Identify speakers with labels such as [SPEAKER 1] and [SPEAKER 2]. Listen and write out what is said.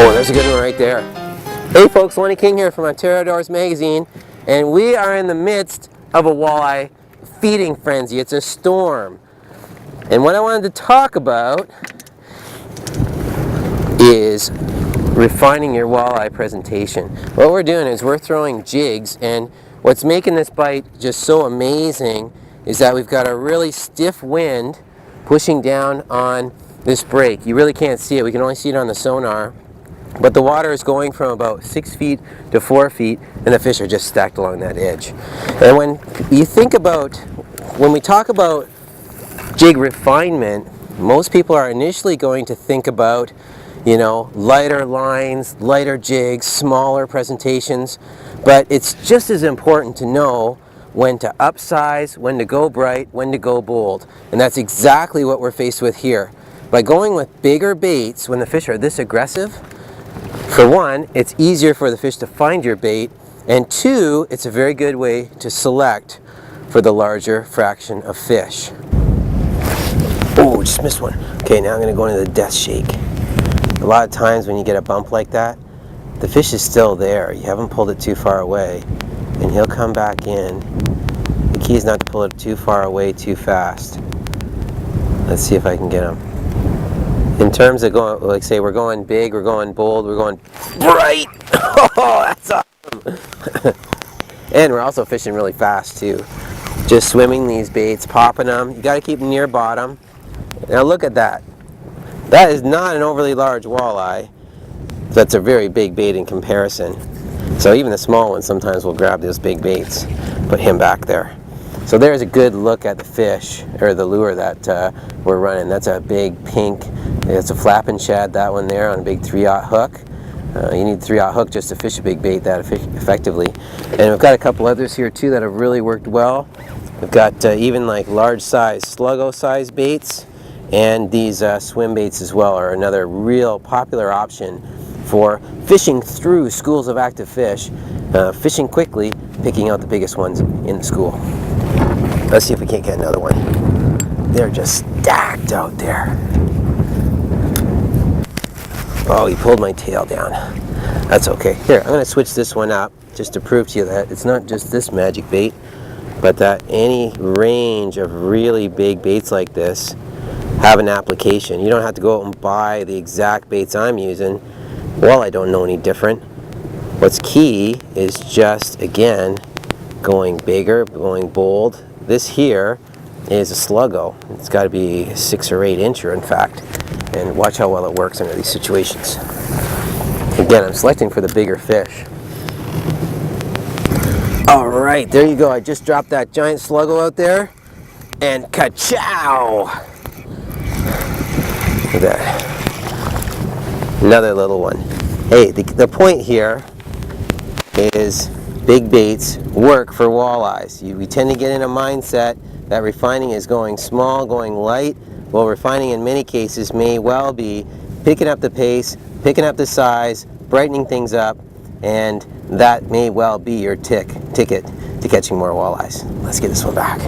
[SPEAKER 1] Oh, there's a good one right there. Hey folks, Lonnie King here from Ontario Outdoors Magazine, and we are in the midst of a walleye feeding frenzy. It's a storm. And what I wanted to talk about is refining your walleye presentation. What we're doing is we're throwing jigs, and what's making this bite just so amazing is that we've got a really stiff wind pushing down on this break. You really can't see it. We can only see it on the sonar. But the water is going from about 6 feet to 4 feet, and the fish are just stacked along that edge. And when you think about, when we talk about jig refinement, most people are initially going to think about, you know, lighter lines, lighter jigs, smaller presentations. But it's just as important to know when to upsize, when to go bright, when to go bold. And that's exactly what we're faced with here. By going with bigger baits when the fish are this aggressive, for one, it's easier for the fish to find your bait, and two, it's a very good way to select for the larger fraction of fish. Oh, just missed one. Okay, now I'm going to go into the death shake. A lot of times when you get a bump like that, the fish is still there. You haven't pulled it too far away, and he'll come back in. The key is not to pull it too far away too fast. Let's see if I can get him. In terms of going, like say we're going big, we're going bold, we're going bright. Oh, that's awesome. And we're also fishing really fast too. Just swimming these baits, popping them. You got to keep them near bottom. Now look at that. That is not an overly large walleye. That's a very big bait in comparison. So even the small ones sometimes will grab those big baits. Put him back there. So there's a good look at the fish, or the lure that we're running. That's a big pink, it's a flapping shad, that one there, on a big 3/0 hook. You need 3/0 hook just to fish a big bait that effectively. And we've got a couple others here too that have really worked well. We've got even like large size, sluggo size baits, and these swim baits as well are another real popular option for fishing through schools of active fish, fishing quickly, picking out the biggest ones in the school. Let's see if we can't get another one. They're just stacked out there. Oh, he pulled my tail down. That's okay. Here, I'm going to switch this one up just to prove to you that it's not just this magic bait, but that any range of really big baits like this have an application. You don't have to go out and buy the exact baits I'm using. Well, I don't know any different. What's key is just, again, going bigger, going bold. This here is a sluggo. It's got to be 6 or 8 incher, in fact. And watch how well it works under these situations. Again, I'm selecting for the bigger fish. All right, there you go. I just dropped that giant sluggo out there, and ka-chow! Look at that. Another little one. Hey, the point here is big baits work for walleyes. We tend to get in a mindset that refining is going small, going light. Well, refining in many cases may well be picking up the pace, picking up the size, brightening things up, and that may well be your ticket to catching more walleyes. Let's get this one back.